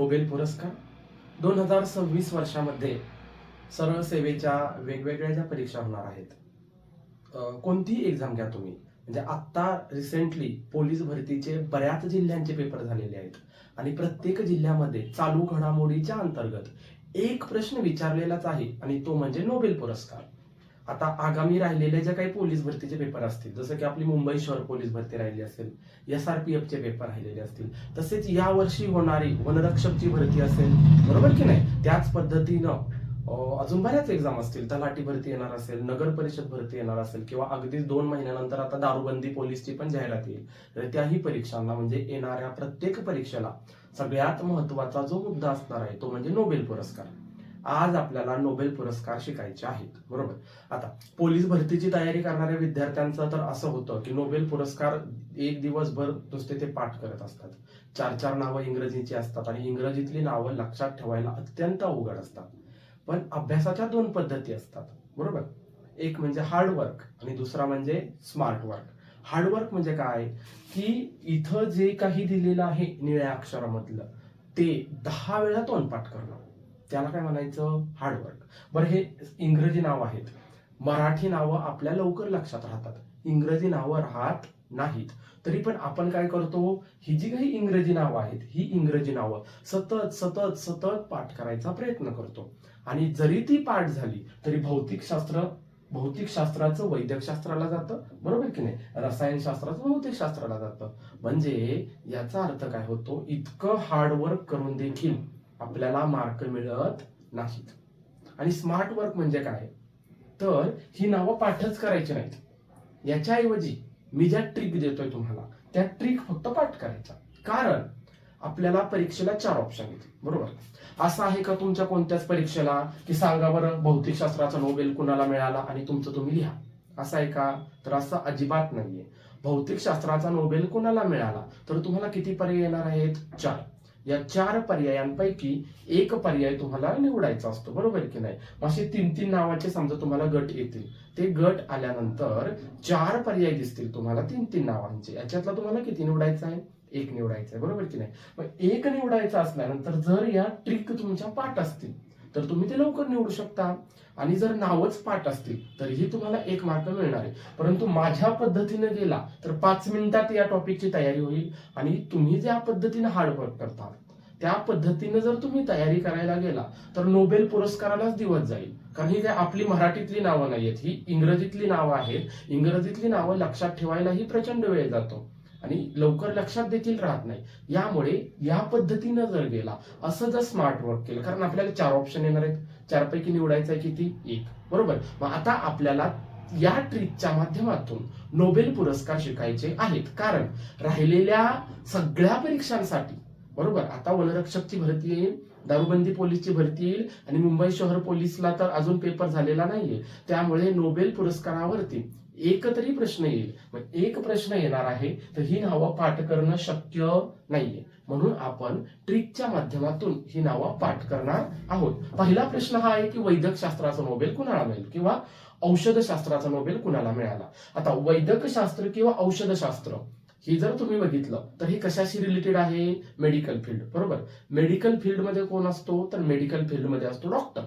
Nobel पुरस्कार 2026 वर्षामध्ये सरळ सेवेच्या वेगवेगळ्या ज्या परीक्षा होणार आहेत, कोणतीही एक्झाम घ्या तुम्ही, म्हणजे आत्ता रिसेंटली पोलीस भरतीचे बऱ्याच जिल्ह्यांचे पेपर झालेले आहेत आणि प्रत्येक जिल्ह्यामध्ये चालू घडामोडीच्या अंतर्गत एक प्रश्न विचारलेलाच आहे आणि तो म्हणजे नोबेल पुरस्कार. आता आगामी राहिलेले जे काही पोलीस भरतीचे पेपर असतील, जसं की आपली मुंबई शहर पोलीस भरती राहिली असेल, SRPF चे पेपर राहिलेले असतील, तसेच या वर्षी होणारी वनरक्षकची भरती असेल, बरोबर की नाही, त्याच पद्धतीनं अजून बऱ्याच एक्झाम असतील, तलाठी भरती येणार असेल, नगर परिषद भरती येणार असेल, किंवा अगदीच 2 महिन्यानंतर आता दारूबंदी पोलीसची पण जाहिरात येईल. तर त्याही परीक्षांना म्हणजे येणाऱ्या प्रत्येक परीक्षेला सगळ्यात महत्वाचा जो मुद्दा असणार आहे तो म्हणजे नोबेल पुरस्कार. आज आपल्याला नोबेल पुरस्कार शिकायचे आहेत, बरोबर. आता पोलीस भरतीची तयारी करणाऱ्या विद्यार्थ्यांचं तर असं होतं की नोबेल पुरस्कार एक दिवसभर नुसते ते पाठ करत असतात. 4-4 नावं इंग्रजीची असतात आणि इंग्रजीतली नावं लक्षात ठेवायला अत्यंत अवघड असतात. पण अभ्यासाच्या 2 पद्धती असतात, बरोबर. एक म्हणजे हार्डवर्क आणि दुसरा म्हणजे स्मार्ट वर्क. हार्डवर्क म्हणजे काय, की इथं जे काही दिलेलं आहे निळ्या अक्षरामधलं ते 10 वेळा तोंडपाठ करणं, त्याला काय म्हणायचं, हार्डवर्क. बरं, हे इंग्रजी नाव आहेत. मराठी नावं आपल्या लवकर लक्षात राहतात, इंग्रजी नावं राहत नाहीत. तरी पण आपण काय करतो, ही जी काही इंग्रजी नावं आहेत ही इंग्रजी नावं सतत सतत सतत पाठ करायचा प्रयत्न करतो. आणि जरी ती पाठ झाली तरी भौतिकशास्त्राचं वैद्यकशास्त्राला जातं, बरोबर की नाही, रसायनशास्त्राचं भौतिकशास्त्राला जातं. म्हणजे याचा अर्थ काय होतो, इतकं हार्डवर्क करून देखील आपल्याला मार्क मिळत नाहीत. आणि स्मार्ट वर्क म्हणजे काय, तर ही नावं पाठच करायची नाहीत, याच्याऐवजी मी ज्या ट्रिक देतोय तुम्हाला त्या ट्रिक फक्त पाठ करायचा. कारण आपल्याला परीक्षेला 4 ऑप्शन आहेत, बरोबर. असं आहे का तुमच्या कोणत्याच परीक्षेला की सांगा बरं भौतिकशास्त्राचा नोबेल कुणाला मिळाला आणि तुमचं तुम्ही लिहा, असं आहे का, तर असं अजिबात नाहीये. भौतिकशास्त्राचा नोबेल कुणाला मिळाला तर तुम्हाला किती पर्याय येणार आहेत, 4. या 4 पर्यायांपैकी एक पर्याय तुम्हाला निवडायचा असतो, बरोबर की नाही. असे 3-3 नावाचे समजा तुम्हाला गट येतील, ते गट आल्यानंतर 4 पर्याय दिसतील तुम्हाला 3-3 नावांचे, याच्यातला तुम्हाला किती निवडायचं आहे, 1 निवडायचं आहे, बरोबर की नाही. मग 1 निवडायचं असल्यानंतर जर या ट्रिक तुमच्या पाठ असतील तर तुम्ही ते लवकर निवडू शकता, आणि जर नावच पाठ असतील तरीही तुम्हाला 1 मार्क मिळणार आहे. परंतु माझ्या पद्धतीने गेला तर 5 मिनिटात या टॉपिकची तयारी होईल, आणि तुम्ही ज्या पद्धतीने हार्डवर्क करता त्या पद्धतीने जर तुम्ही तयारी करायला गेला तर नोबेल पुरस्कारालाच दिवस जाईल. कारण ही काय आपली मराठीतली नावं नाहीयेत, ही इंग्रजीतली नावं आहेत. इंग्रजीतली नावं लक्षात ठेवायलाही प्रचंड वेळ जातो आणि लवकर लक्षात देखील राहत नाही. यामुळे या पद्धतीनं जर गेला, असं जर स्मार्ट वर्क केलं, कारण आपल्याला 4 ऑप्शन येणार आहेत, 4 पैकी निवडायचं आहे किती, 1, बरोबर. मग आता आपल्याला या ट्रिकच्या माध्यमातून नोबेल पुरस्कार शिकायचे आहेत. कारण राहिलेल्या सगळ्या परीक्षांसाठी, बरोबर, आता वनरक्षकची भरती येईल, दारूबंदी पोलीसची भरती येईल आणि मुंबई शहर पोलीसला तर अजून पेपर झालेला नाहीये, त्यामुळे नोबेल पुरस्कारावरती एक तरी प्रश्न येईल. मग 1 प्रश्न येणार आहे तर ही नावं पाठ करणं शक्य नाहीये, म्हणून आपण ट्रिकच्या माध्यमातून ही नावं पाठ करणार आहोत. पहिला प्रश्न हा आहे की वैद्यकशास्त्राचा नोबेल कुणाला मिळेल किंवा औषधशास्त्राचा नोबेल कुणाला मिळाला. आता वैद्यकशास्त्र किंवा औषधशास्त्र ही जर तुम्ही बघितलं तर ही कशाशी रिलेटेड आहे, मेडिकल फील्ड, बरोबर. मेडिकल फील्डमध्ये कोण असतो, तर मेडिकल फील्डमध्ये असतो डॉक्टर.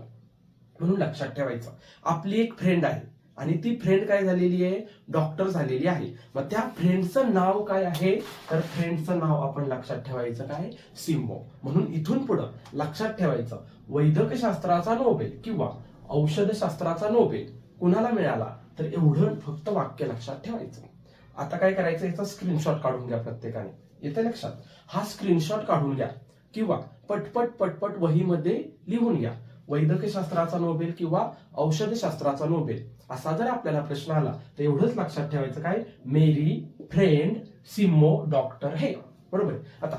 म्हणून लक्षात ठेवायचं, आपली एक फ्रेंड आहे आणि ती फ्रेंड काय झालेली आहे, डॉक्टर झालेली आहे. मग त्या फ्रेंडचं नाव काय आहे, तर फ्रेंडचं नाव आपण लक्षात ठेवायचं काय, सिम्मो. म्हणून इथून पुढं लक्षात ठेवायचं, वैद्यकशास्त्राचा नोबेल किंवा औषधशास्त्राचा नोबेल कुणाला मिळाला, तर एवढं फक्त वाक्य लक्षात ठेवायचं. आता काय करायचं, याचा स्क्रीनशॉट काढून घ्या प्रत्येकाने, येते लक्षात. हा स्क्रीनशॉट काढून घ्या किंवा पटपट पटपट वहीमध्ये लिहून घ्या. वैद्यकशास्त्राचा नोबेल किंवा औषधशास्त्राचा नोबेल असा जर आपल्याला प्रश्न आला तर एवढंच लक्षात ठेवायचं काय, मेरी फ्रेंड सिम्मो डॉक्टर हे, बरोबर. आता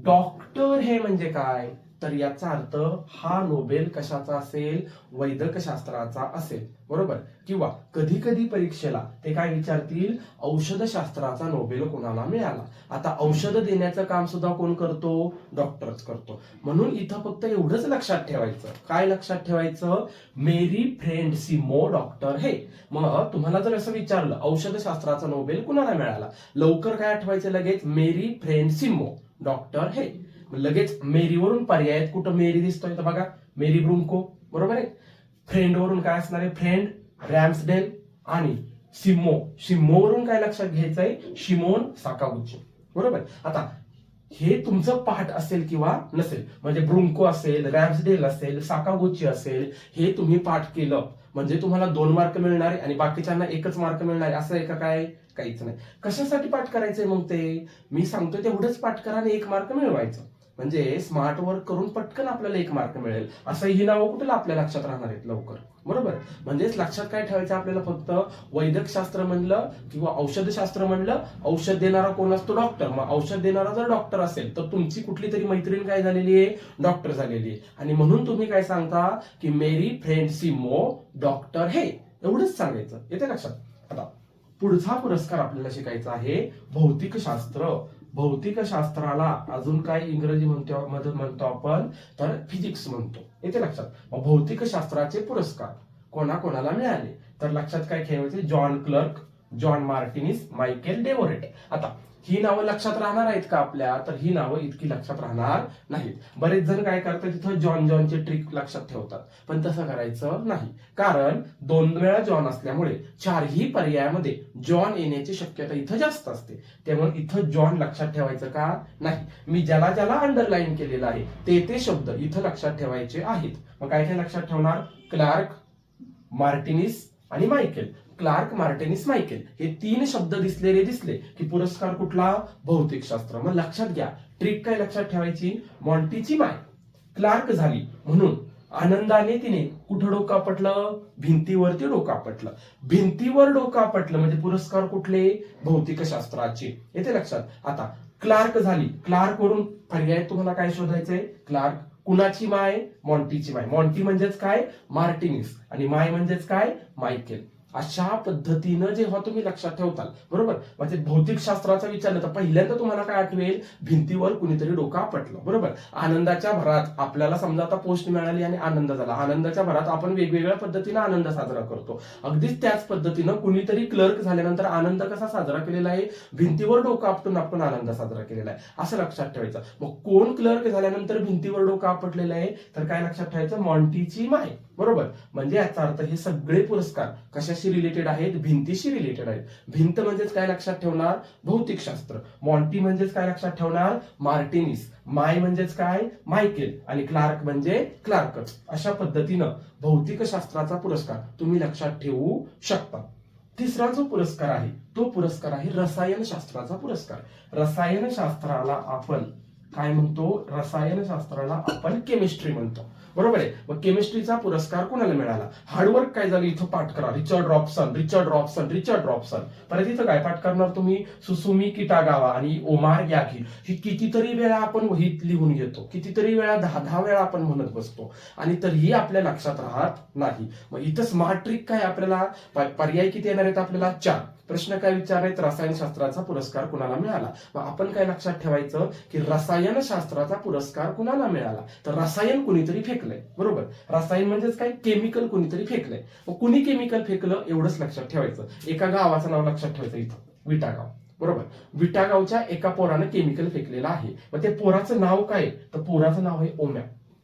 डॉक्टर हे म्हणजे काय, तर याचा अर्थ हा नोबेल कशाचा असेल, वैद्यकशास्त्राचा असेल, बरोबर. किंवा कधी कधी परीक्षेला ते काय विचारतील, औषधशास्त्राचा नोबेल कोणाला मिळाला. आता औषध देण्याचं काम सुद्धा कोण करतो, डॉक्टरच करतो. म्हणून इथं फक्त एवढंच लक्षात ठेवायचं, काय लक्षात ठेवायचं, मेरी फ्रेंड सिम्मो डॉक्टर हे. मग तुम्हाला जर असं विचारलं औषधशास्त्राचा नोबेल कुणाला मिळाला, लवकर काय आठवायचं लगेच, मेरी फ्रेंड सिम्मो डॉक्टर हे. लगेच मेरीवरून पर्याय आहेत. कुठं मेरी दिसतोय तर बघा, मेरी ब्रुंको, बरोबर आहे. फ्रेंडवरून काय असणार आहे, फ्रेंड, रॅम्सडेल. आणि शिम्मोवरून काय लक्षात घ्यायचंय, शिमोन साकागुची, बरोबर. आता हे तुमचं पाठ असेल किंवा नसेल, म्हणजे ब्रुंको असेल, रॅम्सडेल असेल, साकागुची असेल, हे तुम्ही पाठ केलं म्हणजे तुम्हाला 2 मार्क मिळणार आणि बाकीच्यांना 1च मार्क मिळणार, असं आहे का काय? काहीच नाही. कशासाठी पाठ करायचंय मग ते? मी सांगतोय तेवढंच पाठ करा आणि 1 मार्क मिळवायचं. म्हणजे स्मार्ट वर्क करून पटकन आपल्याला 1 मार्क मिळेल. असं ही नावं कुठे आपल्या लक्षात राहणार आहेत लवकर, बरोबर. म्हणजेच लक्षात काय ठेवायचं आपल्याला, फक्त वैद्यकशास्त्र म्हणलं किंवा औषधशास्त्र म्हणलं, औषध देणारा कोण असतो, डॉक्टर. मग औषध देणारा जर डॉक्टर असेल तर तुमची कुठली तरी मैत्रीण काय झालेली आहे, डॉक्टर झालेली आहे. आणि म्हणून तुम्ही काय सांगता की मेरी फ्रेंड सिमो डॉक्टर हे, एवढंच सांगायचं. येते लक्षात. आता पुढचा पुरस्कार आपल्याला शिकायचा आहे भौतिकशास्त्र. भौतिकशास्त्राला अजून काय इंग्रजी म्हणतो आपण, तर फिजिक्स म्हणतो. येते लक्षात. मग भौतिकशास्त्राचे पुरस्कार कोणाकोणाला मिळाले तर लक्षात काय ठेवायचे, John Clarke, John Martinis, Michel Devoret. आता ही नावं लक्षात राहणार आहेत का आपल्या, तर ही नावं इतकी लक्षात राहणार नाहीत. बरेच जण काय करतात, तिथं जॉनचे ट्रिक लक्षात ठेवतात, पण तसं करायचं नाही. कारण 2 वेळा जॉन असल्यामुळे 4ही पर्यायामध्ये जॉन येण्याची शक्यता इथं जास्त असते. त्यामुळे इथं जॉन लक्षात ठेवायचं का नाही. मी ज्याला ज्याला अंडरलाईन केलेलं आहे ते शब्द इथं लक्षात ठेवायचे आहेत. मग काय काय लक्षात ठेवणार, क्लार्क, मार्टिनिस आणि मायकेल. क्लार्क, मार्टिनिस, मायकेल हे 3 शब्द दिसले की पुरस्कार कुठला, भौतिकशास्त्र. मग लक्षात घ्या, ट्रिक काय लक्षात ठेवायची, मॉन्टीची माय क्लार्क झाली म्हणून आनंदाने तिने कुठं डोकं आपटलं, भिंतीवरती डोकं आपटलं. भिंतीवर डोकं आपटलं म्हणजे पुरस्कार कुठले, भौतिकशास्त्राचे. येते लक्षात. आता क्लार्क झाली, क्लार्क वरून पर्याय तुम्हाला काय शोधायचंय, क्लार्क. कुणाची माय, मॉन्टीची माय. मॉन्टी म्हणजेच काय, मार्टिनिस. आणि माय म्हणजेच काय, मायकेल. अशा पद्धतीनं जेव्हा तुम्ही लक्षात ठेवताल, बरोबर, म्हणजे भौतिकशास्त्राचा विचारलं तर पहिल्यांदा तुम्हाला काय आठवेल, भिंतीवर कुणीतरी डोकं आपटलं, बरोबर. आनंदाच्या भरात आपल्याला समजा आता पोस्ट मिळाली आणि आनंद झाला. आनंदाच्या भरात आपण वेगवेगळ्या पद्धतीनं आनंद साजरा करतो. अगदीच त्याच पद्धतीनं कुणीतरी क्लर्क झाल्यानंतर आनंद कसा साजरा केलेला आहे, भिंतीवर डोकं आपटून आपण आनंद साजरा केलेला आहे, असं लक्षात ठेवायचं. मग कोण क्लर्क झाल्यानंतर भिंतीवर डोकं आपटलेलं आहे, तर काय लक्षात ठेवायचं, मॉन्टीची माय, बरोबर. म्हणजे याचा अर्थ हे सगळे पुरस्कार कशाशी रिलेटेड आहेत, भिंतीशी रिलेटेड आहेत. भिंत म्हणजेच काय लक्षात ठेवणार, भौतिकशास्त्र. मॉन्टी म्हणजेच काय लक्षात ठेवणार, मार्टिनिस. माय म्हणजेच काय, मायकेल. आणि क्लार्क म्हणजे क्लार्कच. अशा पद्धतीनं भौतिकशास्त्राचा पुरस्कार तुम्ही लक्षात ठेवू शकता. तिसरा जो पुरस्कार आहे तो पुरस्कार आहे रसायनशास्त्राचा पुरस्कार. रसायनशास्त्राला आपण काय म्हणतो, रसायनशास्त्राला आपण केमिस्ट्री म्हणतो, बरोबर आहे. मग केमिस्ट्रीचा पुरस्कार कोणाला मिळाला, हार्डवर्क काय झालं इथं पाठ करा, Richard Robson, Richard Robson, Richard Robson. परत इथं काय पाठ करणार तुम्ही, सुसुमी किटागावा आणि ओमार यागी. ही कितीतरी वेळा आपण वहीत लिहून घेतो, कितीतरी वेळा 10 वेळा आपण म्हणत बसतो आणि तरीही आपल्या लक्षात राहत नाही. मग इथं स्मार्ट ट्रिक काय, आपल्याला पर्याय किती येणार आहेत, आपल्याला 4. प्रश्न काय विचारायत, रसायनशास्त्राचा पुरस्कार कुणाला मिळाला. मग आपण काय लक्षात ठेवायचं की रसायनशास्त्राचा पुरस्कार कुणाला मिळाला, तर रसायन कुणीतरी फेकलंय, बरोबर. रसायन म्हणजेच काय, केमिकल कुणीतरी फेकलंय. मग कुणी केमिकल फेकलं एवढंच लक्षात ठेवायचं. एका गावाचं नाव लक्षात ठेवायचं इथं, विटागाव, बरोबर. विटागावच्या एका पोरानं केमिकल फेकलेलं आहे. मग ते पोराचं नाव काय, तर पोराचं नाव आहे ओम्या.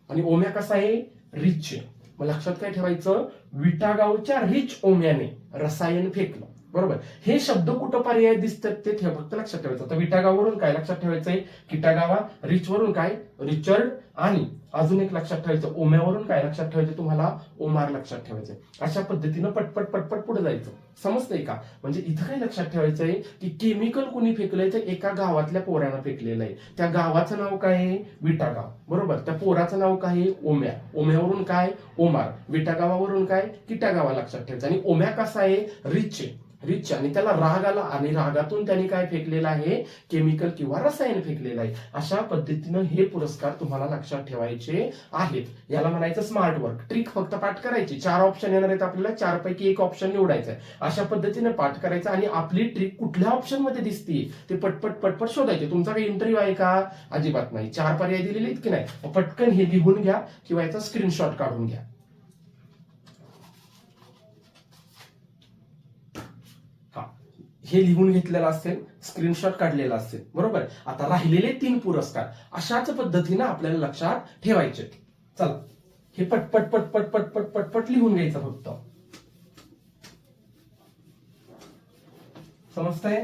आणि ओम्या कसा आहे, रिच. मग लक्षात काय ठेवायचं, विटागावच्या रिच ओम्याने रसायन फेकलं, बरोबर. हे शब्द कुठं पर्याय दिसतात ते फक्त लक्षात ठेवायचं. तर विटागावरून काय लक्षात ठेवायचंय, किटागावा. रिच वरून काय, रिचर्ड. आणि अजून एक लक्षात ठेवायचं, ओम्यावरून काय लक्षात ठेवायचं तुम्हाला, ओमार लक्षात ठेवायचं. अशा पद्धतीनं पटपट पटपट पुढे जायचं. समजतंय का. म्हणजे इथं काय लक्षात ठेवायचंय की केमिकल कुणी फेकलंय, तर एका गावातल्या पोरानं फेकलेलं आहे. त्या गावाचं नाव काय आहे, विटागाव, बरोबर. त्या पोराचं नाव काय आहे, ओम्या. ओम्यावरून काय, ओमार. विटागावावरून काय, किटागावा लक्षात ठेवायचं. आणि ओम्या कसा आहे, रिच आहे, रिच. आणि त्याला राग आला आणि रागातून त्याने काय फेकलेलं आहे, केमिकल किंवा रसायन फेकलेलं आहे. अशा पद्धतीनं हे पुरस्कार तुम्हाला लक्षात ठेवायचे आहेत. याला म्हणायचं स्मार्ट वर्क. ट्रिक फक्त पाठ करायची. 4 ऑप्शन येणार आहेत आपल्याला, 4 पैकी 1 ऑप्शन निवडायचा आहे. अशा पद्धतीने पाठ करायचं आणि आपली ट्रिक कुठल्या ऑप्शन मध्ये दिसते ते पटपट पटपट शोधायचे. तुमचा काही इंटरव्ह्यू आहे का, अजिबात नाही. 4 पर्याय दिलेले आहेत की नाही, पटकन हे लिहून घ्या किंवा याचा स्क्रीनशॉट काढून घ्या. हे लिहून घेतलेलं असेल स्क्रीनशॉट काढलेला असेल, बरोबर. आता राहिलेले 3 पुरस्कार अशाच पद्धतीने आपल्याला लक्षात ठेवायचे. चला हे पटपट पटपट पटपट पटपट लिहून घ्यायचं फक्त. समजतंय?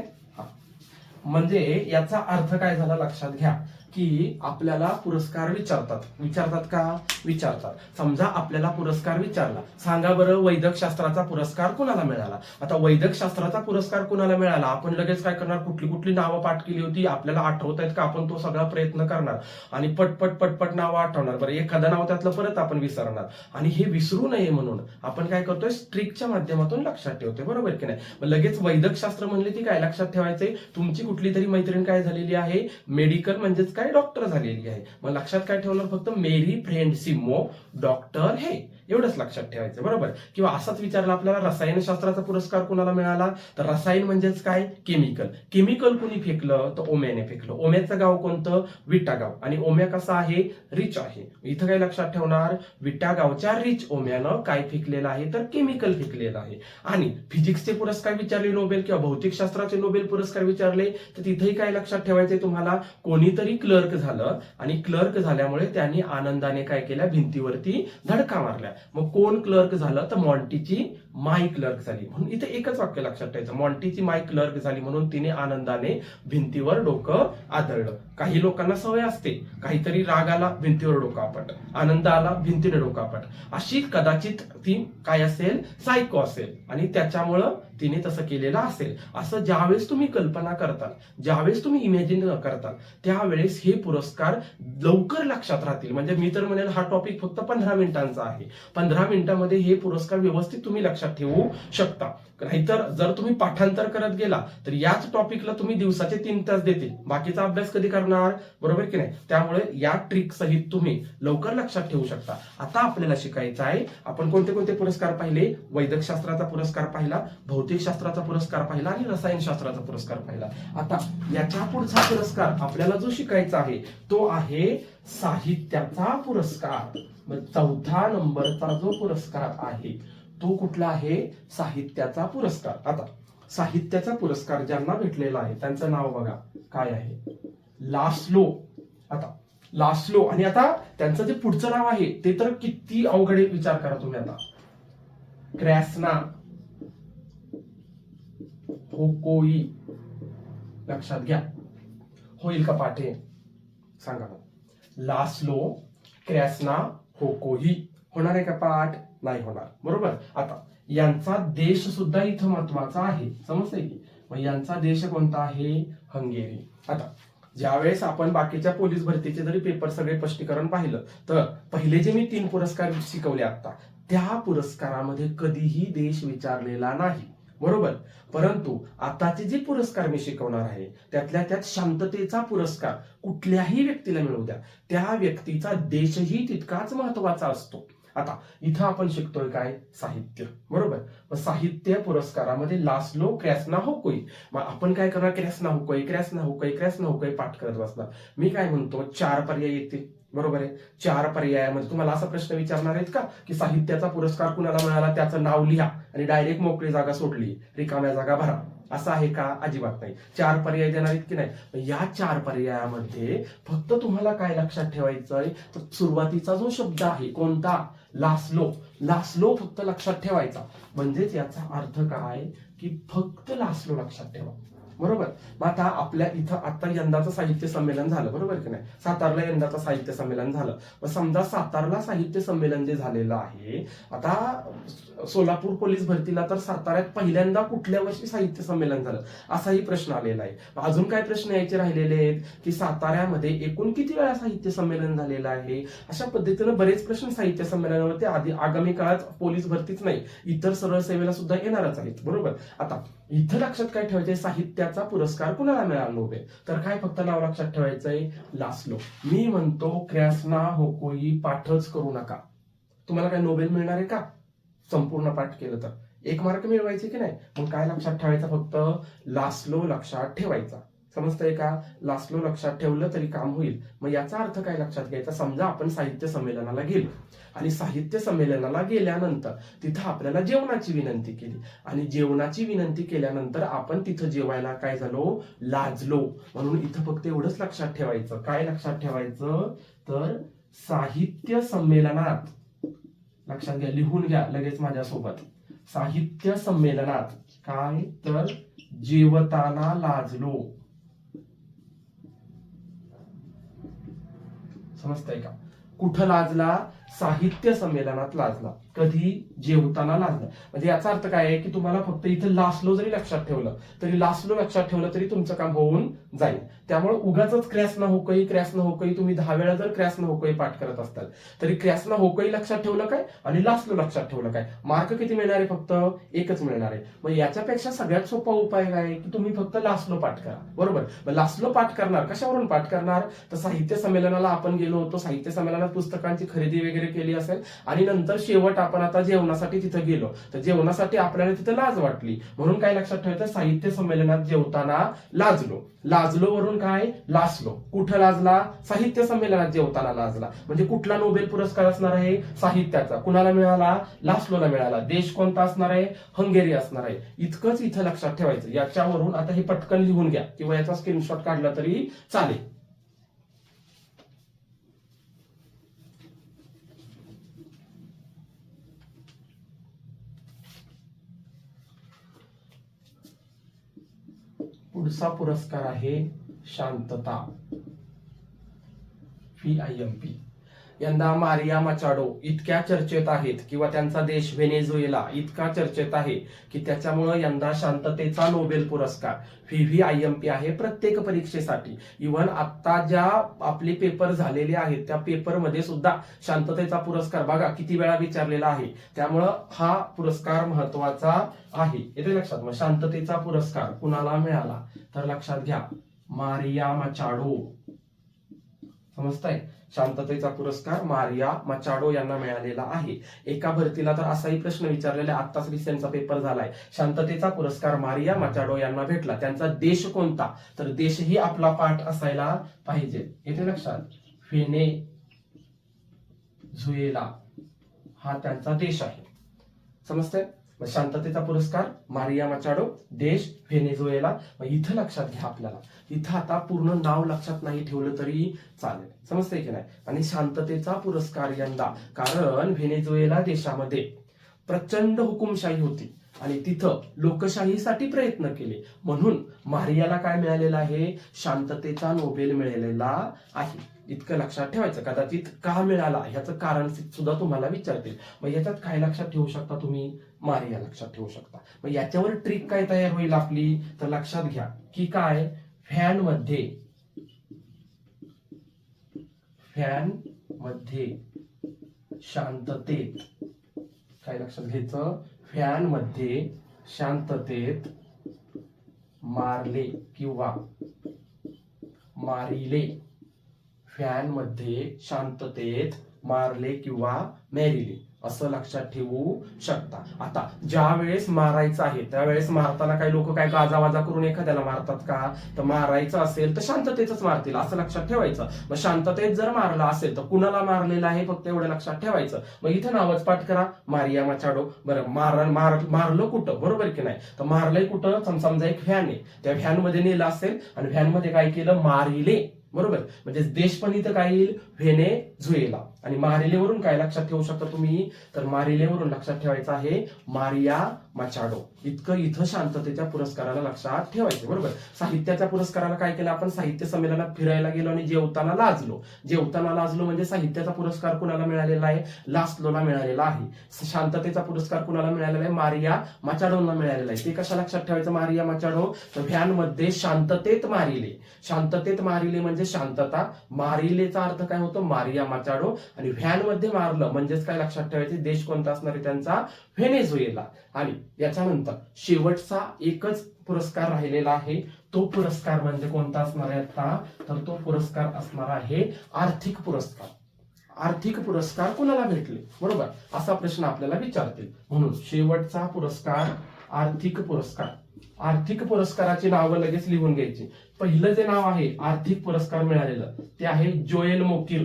म्हणजे याचा अर्थ काय झाला लक्षात घ्या की आपल्याला पुरस्कार विचारतात का? विचारतात. समजा आपल्याला पुरस्कार विचारला, सांगा बरं वैद्यक शास्त्राचा पुरस्कार कुणाला मिळाला. आता वैद्यक शास्त्राचा पुरस्कार कुणाला मिळाला, आपण लगेच काय करणार, कुठली कुठली नावं पाठ केली होती आपल्याला आठवत आहेत का, आपण तो सगळा प्रयत्न करणार आणि पटपट पटपट नावं आठवणार. बरं एखादं नाव त्यातलं परत आपण विसरणार आणि हे विसरू नये म्हणून आपण काय करतोय, स्ट्रिकच्या माध्यमातून लक्षात ठेवतोय, बरोबर की नाही. मग लगेच वैद्यक शास्त्र म्हणले की काय लक्षात ठेवायचंय, तुमची कुठली तरी मैत्रीण काय झालेली आहे, मेडिकल म्हणजेच काय डॉक्टर झालेली आहे. मग लक्षात काय ठेवणार, फक्त मेरी फ्रेंड सिमो डॉक्टर हे एवढंच लक्षात ठेवायचं, बरोबर. किंवा असाच विचारला आपल्याला रसायनशास्त्राचा पुरस्कार कुणाला मिळाला, तर रसायन म्हणजेच काय, केमिकल. केमिकल कुणी फेकलं, तर ओम्याने फेकलं. ओम्याचं गाव कोणतं, विटा गाव. आणि ओम्या कसा आहे, रिच आहे. इथं काय लक्षात ठेवणार, विटा गावच्या रिच ओम्यानं काय फेकलेलं आहे, तर केमिकल फेकलेलं आहे. आणि फिजिक्सचे पुरस्कार विचारले नोबेल किंवा भौतिकशास्त्राचे नोबेल पुरस्कार विचारले, तर तिथेही काय लक्षात ठेवायचे तुम्हाला, कोणीतरी क्लर्क झालं आणि क्लर्क झाल्यामुळे त्यांनी आनंदाने काय केल्या, भिंतीवरती धडका मारल्या. मग कोण क्लर्क झालं, तर मॉन्टीची माई क्लर्क झाली. म्हणून इथे एकच वाक्य लक्षात ठेवायचं, मॉन्टीची माई क्लर्क झाली म्हणून तिने आनंदाने भिंतीवर डोकं आदळलं. काही लोकांना सवय असते, काहीतरी राग आला भिंतीवर डोकं आपट, आनंद आला भिंतीने डोकं आपट, अशी कदाचित ती काय असेल, सायको असेल आणि त्याच्यामुळं तिने तसं केलेलं असेल. असं ज्यावेळेस तुम्ही कल्पना करताल, ज्यावेळेस तुम्ही इमॅजिन करताल, त्यावेळेस हे पुरस्कार लवकर लक्षात राहतील. म्हणजे मी तर म्हणेल हा टॉपिक फक्त 15 मिनिटांचा आहे. 15 मिनिटांमध्ये हे पुरस्कार व्यवस्थित तुम्ही लक्षात ठेवू शकता. नाहीतर जर तुम्ही पाठांतर करत गेला तर याच टॉपिकला तुम्ही दिवसाचे 3 तास देतील, बाकीचा अभ्यास कधी करणार, बरोबर की नाही. त्यामुळे या ट्रिक सहित तुम्ही लवकर लक्षात ठेवू शकता. आता आपल्याला शिकायचं आहे, आपण कोणते कोणते पुरस्कार पाहिले, वैद्यक शास्त्राचा पुरस्कार पाहिला, भौतिक शास्त्राचा पुरस्कार पाहिला आणि रसायनशास्त्राचा पुरस्कार पाहिला. आता याच्या पुढचा पुरस्कार आपल्याला जो शिकायचा आहे तो आहे साहित्याचा पुरस्कार. चौथा नंबरचा जो पुरस्कार आहे तो कुठला आहे, साहित्याचा पुरस्कार. आता साहित्याचा पुरस्कार ज्यांना भेटलेला आहे त्यांचं नाव बघा काय आहे, लास्लो. आता लास्लो आणि आता त्यांचं जे पुढचं नाव आहे ते तर किती अवघड आहे, विचार करा तुम्ही. आता क्रॅस्ना होकोई, लक्षात घ्या. होईल का पाठ, हे सांगा मला. लास्लो क्रॅस्ना होकोई होणार आहे का पाठ, नाही होणार, बरोबर. आता यांचा देश सुद्धा इथं महत्वाचा आहे, समजतंय की. मग यांचा देश कोणता आहे, हंगेरी. आता ज्यावेळेस आपण बाकीच्या पोलीस भरतीचे जरी पेपर सगळे स्पष्टीकरण पाहिलं, तर पहिले जे मी 3 पुरस्कार शिकवले आता, त्या पुरस्कारामध्ये कधीही देश विचारलेला नाही, बरोबर. परंतु आताचे जे पुरस्कार मी शिकवणार आहे त्यातल्या त्यात शांततेचा पुरस्कार कुठल्याही व्यक्तीला मिळू द्या, त्या व्यक्तीचा देशही तितकाच महत्वाचा असतो. आता इथं आपण शिकतोय काय, साहित्य, बरोबर. मग साहित्य पुरस्कारामध्ये लास्लो क्रॅस्ना होकोई. मग आपण काय करणार, क्रॅस्ना होकोई क्रॅस्ना होकोई क्रॅस्ना होकोई पाठ करत बसणार. मी काय म्हणतो, 4 पर्याय येतील, बरोबर आहे. 4 पर्यायामध्ये तुम्हाला असा प्रश्न विचारणार आहेत का की साहित्याचा पुरस्कार कुणाला मिळाला, त्याचं नाव लिहा आणि डायरेक्ट मोकळी जागा सोडली, रिकाम्या जागा भरा, असं आहे का, अजिबात नाही. 4 पर्याय देणार आहेत की नाही. या 4 पर्यायामध्ये फक्त तुम्हाला काय लक्षात ठेवायचंय, तर सुरुवातीचा जो शब्द आहे कोणता, लास्लो. लास्लो फक्त लक्षात ठेवायचा. म्हणजेच याचा अर्थ काय की फक्त लास्लो लक्षात ठेवा, बरोबर. मग आता आपल्या इथं आता यंदाचं साहित्य संमेलन झालं, बरोबर की नाही. सातारला यंदाचं साहित्य संमेलन झालं. मग समजा सातारला साहित्य संमेलन जे झालेलं आहे, आता सोलापूर पोलीस भरतीला तर साताऱ्यात पहिल्यांदा कुठल्या वर्षी साहित्य संमेलन झालं असाही प्रश्न आलेला आहे. अजून काय प्रश्न यायचे राहिलेले आहेत की साताऱ्यामध्ये एकूण किती वेळा साहित्य संमेलन झालेलं आहे. अशा पद्धतीनं बरेच प्रश्न साहित्य संमेलनावरती आगामी काळात पोलीस भरतीच नाही, इतर सरळ सेवेला सुद्धा येणारच आहेत, बरोबर. आता इथं लक्षात काय ठेवायचंय, साहित्याचा पुरस्कार कुणाला मिळाला नोबेल, तर काय फक्त नाव लक्षात ठेवायचंय, लास्लो. मी म्हणतो क्रॅस्ना होकोई पाठच करू नका. तुम्हाला काय नोबेल मिळणार आहे का, संपूर्ण पाठ केलं तर 1 मार्क मिळवायचे की नाही. मग काय लक्षात ठेवायचं, फक्त लास्लो लक्षात ठेवायचा. समजतंय का? लासलो लक्षात ठेवलं तरी काम होईल. मग याचा अर्थ काय लक्षात घ्यायचा? समजा आपण साहित्य संमेलनाला गेलो आणि साहित्य संमेलनाला गेल्यानंतर तिथं आपल्याला जेवणाची विनंती केली आणि जेवणाची विनंती केल्यानंतर आपण तिथं जेवायला काय झालो? लाजलो. म्हणून इथं फक्त एवढंच लक्षात ठेवायचं. काय लक्षात ठेवायचं? तर साहित्य संमेलनात, लक्षात घ्या, लिहून घ्या लगेच माझ्यासोबत. साहित्य संमेलनात काय? तर जेवताना लाजलो. समजतंय का? कुठं लाजला? साहित्य संमेलनात लाजला. कधी? जेवताना लाजला. म्हणजे याचा अर्थ काय आहे की तुम्हाला फक्त इथं लासलो जरी लक्षात ठेवलं तरी, लासलो लक्षात ठेवलं तरी तुमचं काम होऊन जाईल. त्यामुळे उगाच क्रॅस न होकई, क्रॅस न होकई, तुम्ही 10 वेळा जर क्रॅस न होकई पाठ करत असताल तरी क्रॅस न होकई लक्षात ठेवलं काय आणि लासलो लक्षात ठेवलं काय, मार्क किती मिळणार आहे? फक्त एकच मिळणार आहे. मग याच्यापेक्षा सगळ्यात सोपा उपाय काय आहे की तुम्ही फक्त लासलो पाठ करा. बरोबर? मग लासलो पाठ करणार कशावरून पाठ करणार? तर साहित्य संमेलनाला आपण गेलो होतो, साहित्य संमेलनात पुस्तकांची खरेदी वगैरे केली असेल आणि नंतर शेवट आपण आता जेवणासाठी तिथं गेलो, तर जेवणासाठी आपल्याला तिथं लाज वाटली म्हणून काय लक्षात ठेवायचं? साहित्य संमेलनात जेवताना लाजलो. लाजलो वरून काय? लासलो. कुठं लाजला? साहित्य संमेलनात जेवताना लाजला. म्हणजे कुठला नोबेल पुरस्कार असणार आहे? साहित्याचा. कुणाला मिळाला? लासलोला मिळाला. देश कोणता असणार आहे? हंगेरी असणार आहे. इतकंच इथं लक्षात ठेवायचं. याच्यावरून आता हे पटकन लिहून घ्या किंवा याचा स्क्रीनशॉट काढला तरी चालेल. पुढचा पुरस्कार आहे शांतता, PIMP. यंदा मारिया मचाडो इतक्या चर्चेत आहेत किंवा त्यांचा देश व्हेनेझुएला इतका चर्चेत आहे की त्याच्यामुळे यंदा शांततेचा नोबेल पुरस्कार VVIMP आहे प्रत्येक परीक्षेसाठी. इव्हन आता ज्या आपले पेपर झालेले आहेत त्या पेपरमध्ये सुद्धा शांततेचा पुरस्कार बघा किती वेळा विचारलेला आहे. त्यामुळं हा पुरस्कार महत्वाचा आहे. येते लक्षात? मग शांततेचा पुरस्कार कुणाला मिळाला? तर लक्षात घ्या, मारिया मचाडो. समजतंय? शांततेचा पुरस्कार मारिया मचाडो यांना मिळालेला आहे. एका भरतीला तर असाही प्रश्न विचारलेला, आत्ताच रिसेंटचा पेपर झालाय. शांततेचा पुरस्कार मारिया मचाडो यांना भेटला. त्यांचा देश कोणता? तर देशही आपला पाठ असायला पाहिजे. येते लक्षात? व्हेनेझुएला हा त्यांचा देश आहे. समजतंय? शांततेचा पुरस्कार मारिया मचाडो, देश व्हेनेझुएला. मग इथं लक्षात घ्या आपल्याला, इथं आता पूर्ण नाव लक्षात नाही ठेवलं तरी चालेल. समजतंय की नाही? आणि शांततेचा पुरस्कार यंदा, कारण व्हेनेझुएला देशामध्ये प्रचंड हुकुमशाही होती आणि तिथं लोकशाहीसाठी प्रयत्न केले म्हणून मारियाला काय मिळालेलं आहे? शांततेचा नोबेल मिळालेला आहे. इतकं लक्षात ठेवायचं. कदाचित का मिळाला ह्याचं कारण सुद्धा तुम्हाला विचारतील. मग याच्यात काय लक्षात ठेवू शकता तुम्ही? मारिया लक्षात ठेवू शकता. मग याच्यावर ट्रिक काय तयार होईल आपली? तर लक्षात घ्या की काय? फॅन मध्ये शांततेत, काय लक्षात घ्यायचं? फॅन मध्ये शांततेत मारले किंवा मारिले. फॅन मध्ये शांततेत मारले किंवा मेरिले असं लक्षात ठेवू शकता. आता ज्या वेळेस मारायचं आहे त्यावेळेस मारताना काही लोक काय गाजावाजा करून एखाद्याला मारतात का? तर मारायचं असेल तर शांततेतच मारतील असं लक्षात ठेवायचं. मग शांततेत जर मारलं असेल तर कुणाला मारलेलं आहे फक्त एवढं लक्षात ठेवायचं. मग इथं नावच पाठ करा, मारिया मचाडो. बरं, मारलं कुठं? बरोबर की नाही? तर मारलंय कुठं? समजा एक फॅन आहे, त्या फॅन मध्ये नेलं असेल आणि फॅन मध्ये काय केलं? मारिले. बरोबर? म्हणजे देश पण इथं काय येईल? व्हेनेझुएला. आणि मारिलेवरून काय लक्षात ठेवू शकता तुम्ही? तर मारिलेवरून लक्षात ठेवायचं आहे मारिया मचाडो. इतकं इथं शांततेच्या पुरस्काराला लक्षात ठेवायचं. बरोबर? साहित्याच्या पुरस्काराला काय केलं आपण? साहित्य संमेलनात फिरायला गेलो आणि जेवताना लाजलो. जेवताना लाजलो म्हणजे साहित्याचा पुरस्कार कुणाला मिळालेला आहे? लासलोला मिळालेला आहे. शांततेचा पुरस्कार कुणाला मिळालेला आहे? मारिया मचाडोला मिळालेला आहे. ते कशा लक्षात ठेवायचं? मारिया मचाडो. तर व्हॅन मध्ये शांततेत मारिले. शांततेत मारिले म्हणजे शांतता. मारिलेचा अर्थ काय होतो? मारिया मचाडो. आणि व्हॅन मध्ये मारलं म्हणजेच काय लक्षात ठेवायचे? देश कोणता असणार आहे त्यांचा? व्हेनेझुएला. आणि याच्यानंतर शेवटचा एकच पुरस्कार राहिलेला आहे. तो पुरस्कार म्हणजे कोणता असणार आहे आता? तर तो पुरस्कार असणार आहे आर्थिक पुरस्कार. आर्थिक पुरस्कार कोणाला भेटले? बरोबर? असा प्रश्न आपल्याला विचारतील. म्हणून शेवटचा पुरस्कार आर्थिक पुरस्कार. आर्थिक पुरस्काराची नावं लगेच लिहून घ्यायची. पहिलं जे नाव आहे आर्थिक पुरस्कार मिळालेलं ते आहे जोएल मोकिर.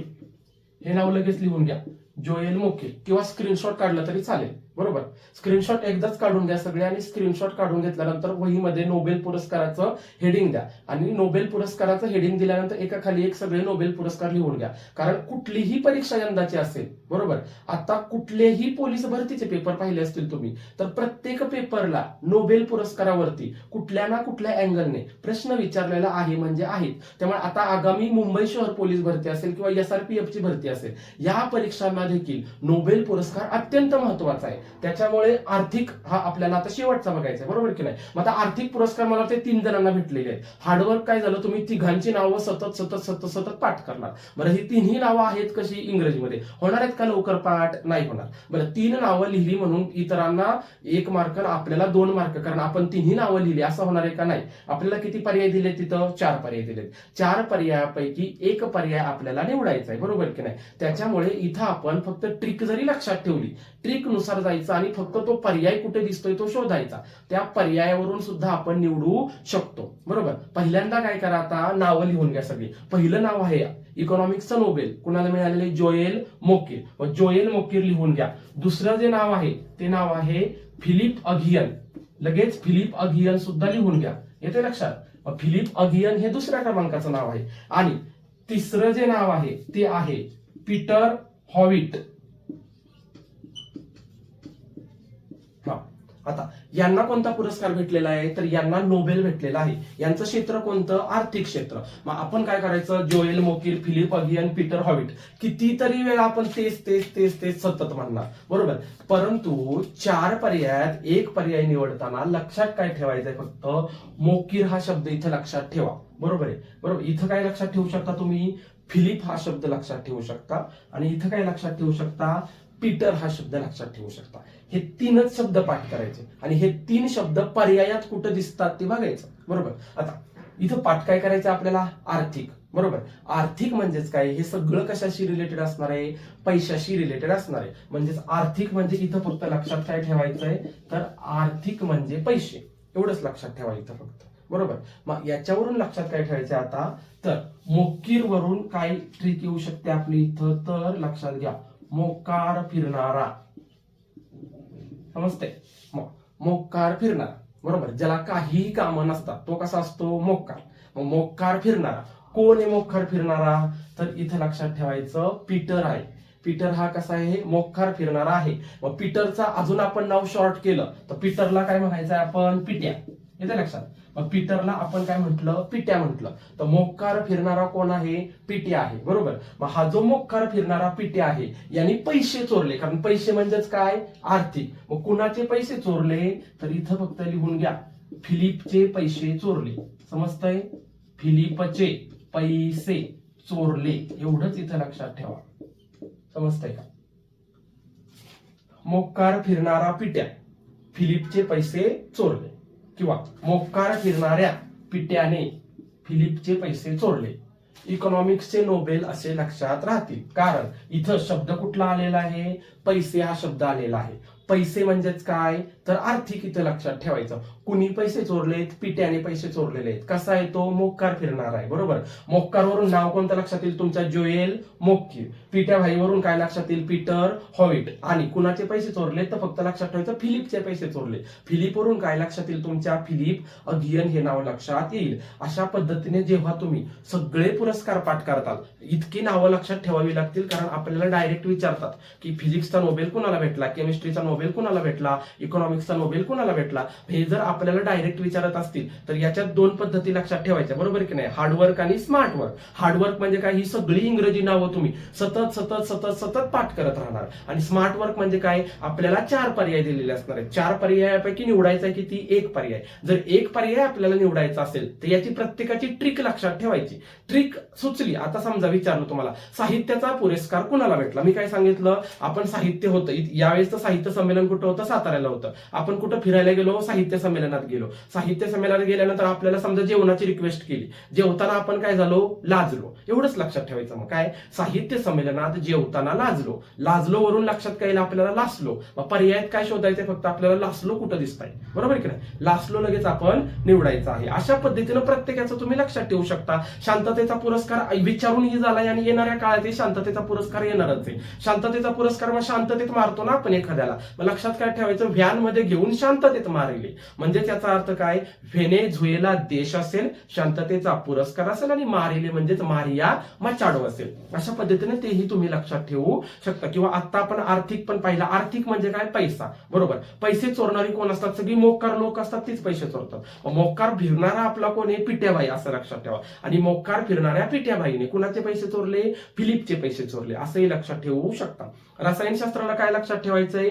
हे नाव लगेच लिहून घ्या, जोएल मोकिर, किंवा स्क्रीनशॉट काढलं तरी चालेल. बरोबर, स्क्रीनशॉट एकदाच काढून घ्या सगळे, आणि स्क्रीनशॉट काढून घेतल्यानंतर वहीमध्ये नोबेल पुरस्काराचं हेडिंग द्या, आणि नोबेल पुरस्काराचं हेडिंग दिल्यानंतर एका खाली एक सगळे नोबेल पुरस्कार लिहून घ्या. कारण कुठलीही परीक्षा यंदाची असेल, बरोबर, आता कुठलेही पोलीस भरतीचे पेपर पाहिले असतील तुम्ही, तर प्रत्येक पेपरला नोबेल पुरस्कारावरती कुठल्या ना कुठल्या अँगलने प्रश्न विचारलेला आहे म्हणजे आहेत. त्यामुळे आता आगामी मुंबई शहर पोलीस भरती असेल किंवा SRPF ची भरती असेल, या परीक्षांना देखील नोबेल पुरस्कार अत्यंत महत्वाचा आहे. त्याच्यामुळे आर्थिक हा आपल्याला आता शेवटचा बघायचा आहे, बरोबर की नाही. मग आता आर्थिक पुरस्कार मला ते 3 जणांना भेटलेले आहेत. हार्डवर्क काय झालं, तुम्ही तिघांची नावं सतत सतत सतत सतत पाठ करणार. बरं, ही तिन्ही नावं आहेत कशी इंग्रजीमध्ये, होणार आहेत का लवकर पाठ? नाही होणार. बरं, 3 नावं लिहिली म्हणून इतरांना 1 मार्क, आपल्याला 2 मार्क, कारण आपण तिन्ही नावं लिहिली असं होणार आहे का? नाही. आपल्याला किती पर्याय दिले तिथं? 4 पर्याय दिलेत. 4 पर्यायापैकी 1 पर्याय आपल्याला निवडायचा आहे, बरोबर की नाही. त्याच्यामुळे इथं आपण फक्त ट्रिक जरी लक्षात ठेवली, ट्रिक नुसार जायचं आणि फक्त तो पर्याय कुठे दिसतोय तो शोधायचा. त्या पर्यायावरून सुद्धा आपण निवडू शकतो, बरोबर. पहिल्यांदा काय करा, आता नावं लिहून घ्या सगळी. पहिलं नाव आहे इकॉनॉमिक्सचं नोबेल, कुणाला मिळालेले? Joel Mokyr. व जोएल मोकिर लिहून घ्या. दुसरं जे नाव आहे ते नाव आहे फिलिप अगियन. लगेच फिलिप अगियन सुद्धा लिहून घ्या, येते लक्षात. फिलिप अगियन हे दुसऱ्या क्रमांकाचं नाव आहे. आणि तिसरं जे नाव आहे ते आहे पीटर हॉविट. आता यांना कोणता पुरस्कार भेटलेला आहे, तर यांना नोबेल भेटलेला आहे. यांचं क्षेत्र कोणतं? आर्थिक क्षेत्र. मग आपण काय करायचं, Joel Mokyr, Philippe Aghion, Peter Howitt, कितीतरी वेळा आपण तेच तेच तेच तेच सतत म्हणणार, बरोबर. परंतु 4 पर्यायात 1 पर्याय निवडताना लक्षात काय ठेवायचंय, फक्त मोकिर हा शब्द इथं लक्षात ठेवा, बरोबर आहे. बरोबर, इथं काय लक्षात ठेवू शकता तुम्ही? फिलिप हा शब्द लक्षात ठेवू शकता, आणि इथं काय लक्षात ठेवू शकता? पीटर हा शब्द लक्षात ठेवू शकता. हे 3च शब्द पाठ करायचे, आणि हे 3 शब्द पर्यायात कुठं दिसतात ते बघायचं, बरोबर. आता इथं पाठ काय करायचं आपल्याला? आर्थिक, बरोबर. आर्थिक म्हणजेच काय, हे सगळं कशाशी रिलेटेड असणार आहे? पैशाशी रिलेटेड असणार आहे. म्हणजेच आर्थिक म्हणजे इथं फक्त लक्षात काय ठेवायचंय, तर आर्थिक म्हणजे पैसे, एवढंच लक्षात ठेवायचं फक्त, बरोबर. मग याच्यावरून लक्षात काय ठेवायचं आता, तर मोकीर वरून काय ट्रिक येऊ शकते आपली इथं, तर लक्षात घ्या, मोकार फिरणारा. समजते? मोकार फिरणारा, बरोबर. ज्याला काहीही कामं नसतात तो कसा असतो? मोकार. मग मोकार फिरणारा कोण आहे? मोकार फिरणारा, तर इथं लक्षात ठेवायचं पीटर आहे. पीटर हा कसा आहे? मोकार फिरणारा आहे. मग पीटरचा अजून आपण नाव शॉर्ट केलं तर पीटरला काय म्हणायचं आपण? पिट्या. येते लक्षात? मग पीटरला आपण काय म्हटलं? पिट्या म्हटलं. तर मोकार फिरणारा कोण आहे? पिट्या आहे, बरोबर. मग हा जो मोकार फिरणारा पिट्या आहे यांनी पैसे चोरले, कारण पैसे म्हणजेच काय? आर्थिक. मग कुणाचे पैसे चोरले, तर इथं फक्त लिहून घ्या, फिलिपचे पैसे चोरले. समजतंय? फिलिपचे पैसे चोरले, एवढंच इथं लक्षात ठेवा. समजतंय का? मोकार फिरणारा पिट्या, फिलिपचे पैसे चोरले, किंवा मोकार फिरणाऱ्या पिट्याने फिलिपचे पैसे चोरले. इकॉनॉमिक्सचे नोबेल असे लक्षात राहतील, कारण इथं शब्द कुठला आलेला आहे? पैसे हा शब्द आलेला आहे. पैसे म्हणजेच काय? तर आर्थिक इथं लक्षात ठेवायचं. कुणी पैसे चोरलेत? पिट्याने पैसे चोरलेले आहेत. कसा आहे तो? मोकार फिरणार आहे, बरोबर. मोकारवरून नाव कोणतं लक्षात येईल तुमच्या? Joel Mokyr. पिट्या भाईवरून काय लक्षात येईल? पीटर हॉविट. आणि कुणाचे पैसे चोरले, तर फक्त लक्षात ठेवायचं फिलिपचे पैसे चोरले. फिलिपवरून काय लक्षात येईल तुमच्या? फिलिप अगियन हे नाव लक्षात येईल. अशा पद्धतीने जेव्हा तुम्ही सगळे पुरस्कार पाठ करताल, इतकी नावं लक्षात ठेवावी लागतील, कारण आपल्याला डायरेक्ट विचारतात की फिजिक्सचा नोबेल कुणाला भेटला, केमिस्ट्रीचा नोबेल कुणाला भेटला, इकॉनॉमिक्सचा नोबेल कुणाला भेटला. हे जर आपल्याला डायरेक्ट विचारत असतील तर याच्यात 2 पद्धती लक्षात ठेवायच्या, बरोबर की नाही? हार्डवर्क आणि स्मार्ट वर्क. हार्डवर्क म्हणजे काय? ही सगळी इंग्रजी नावं तुम्ही सतत सतत सतत सतत पाठ करत राहणार. आणि स्मार्ट वर्क म्हणजे काय? आपल्याला 4 पर्याय दिलेले असणार आहेत. 4 पर्यायापैकी निवडायचा आहे किती? 1 पर्याय. जर 1 पर्याय आपल्याला निवडायचा असेल तर याची प्रत्येकाची ट्रिक लक्षात ठेवायची. ट्रिक सुचली, आता समजा विचारलं तुम्हाला साहित्याचा पुरस्कार कुणाला भेटला, मी काय सांगितलं? आपण साहित्य होतं यावेळेस, तर साहित्य संमेलन कुठं होतं? साताऱ्याला होतं. आपण कुठं फिरायला गेलो, साहित्य संमेलनात गेलो. साहित्य संमेलनात गेल्यानंतर आपल्याला समजा जेवणाची रिक्वेस्ट केली, जेवताना आपण काय झालो, लाजलो. एवढंच लक्षात ठेवायचं. मग काय, साहित्य संमेलनात जेवताना लाजलो वरून लक्षात काय येईल आपल्याला, लासलो. मग पर्यायात काय शोधायचं, फक्त आपल्याला लासलो कुठं दिसतंय, बरोबर की नाही, लासलो लगेच आपण निवडायचं आहे. अशा पद्धतीनं प्रत्येकाचं तुम्ही लक्षात ठेवू शकता. शांततेचा पुरस्कार विचारूनही झालाय आणि येणाऱ्या काळात शांततेचा पुरस्कार येणारच आहे. शांततेचा पुरस्कार मग शांततेत मारतो ना आपण एखाद्याला, मग लक्षात काय ठेवायचं, व्हॅन मध्ये घेऊन शांततेत मारले. म्हणजे त्याचा अर्थ काय, व्हेनेझुएला देश असेल, शांततेचा पुरस्कार असेल आणि मारिले म्हणजेच मारिया मचाडो असेल. अशा पद्धतीने तेही तुम्ही लक्षात ठेवू शकता. किंवा आता आपण आर्थिक पण पाहिला. आर्थिक म्हणजे काय, पैसा, बरोबर. पैसे चोरणारी कोण असतात, सगळी मोक्कार लोक असतात, तीच पैसे चोरतात. मोक्कार फिरणारा आपला कोण आहे, पिट्याबाई, असं लक्षात ठेवा. आणि मोक्कार फिरणाऱ्या पिट्याबाईने कुणाचे पैसे चोरले, फिलिपचे पैसे चोरले, असंही लक्षात ठेवू शकता. रसायनशास्त्राला काय लक्षात ठेवायचंय,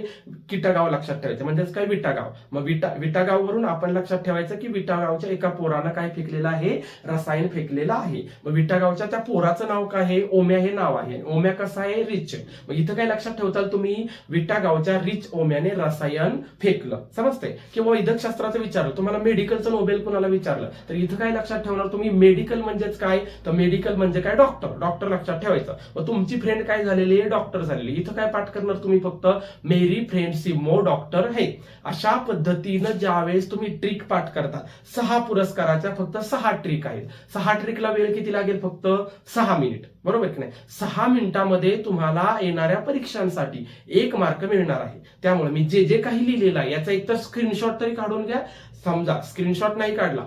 किटागाव लक्षात ठेवायचं, म्हणजेच काय, विटागाव. मग विटागाव वरून आपण लक्षात ठेवायचं की विटागावच्या एका पोरानं काय फेकलेलं आहे, रसायन फेकलेलं आहे. मग विटागावच्या त्या पोराचं नाव काय आहे, ओम्या हे नाव आहे. ओम्या कसा आहे, रिच. मग इथं काय लक्षात ठेवताल तुम्ही, विटागावच्या रिच ओम्याने रसायन फेकलं, समजतंय. किंवा वैद्यकशास्त्राचं विचारलं तुम्हाला, मेडिकलचं नोबेल कुणाला विचारलं, तर इथं काय लक्षात ठेवणार तुम्ही, मेडिकल म्हणजेच काय, तर मेडिकल म्हणजे काय, डॉक्टर लक्षात ठेवायचं. मग तुमची फ्रेंड काय झालेली आहे, डॉक्टर झालेली. इथं काय पाठ करणार तुम्ही, फक्त मेरी फ्रेंड सिमो डॉक्टर है. अशा पद्धतीनं ज्यावेळेस तुम्ही ट्रिक पाठ करता, 6 पुरस्काराच्या फक्त 6 ट्रिक आहेत. 6 ट्रिकला वेळ किती लागेल, फक्त 6 मिनिट, बरोबर की नाही. 6 मिनिटांमध्ये तुम्हाला येणाऱ्या परीक्षांसाठी 1 मार्क मिळणार आहे. त्यामुळे मी जे काही लिहिलेलं आहे याचा एकतर स्क्रीनशॉट तरी काढून घ्या. समजा स्क्रीनशॉट नाही काढला,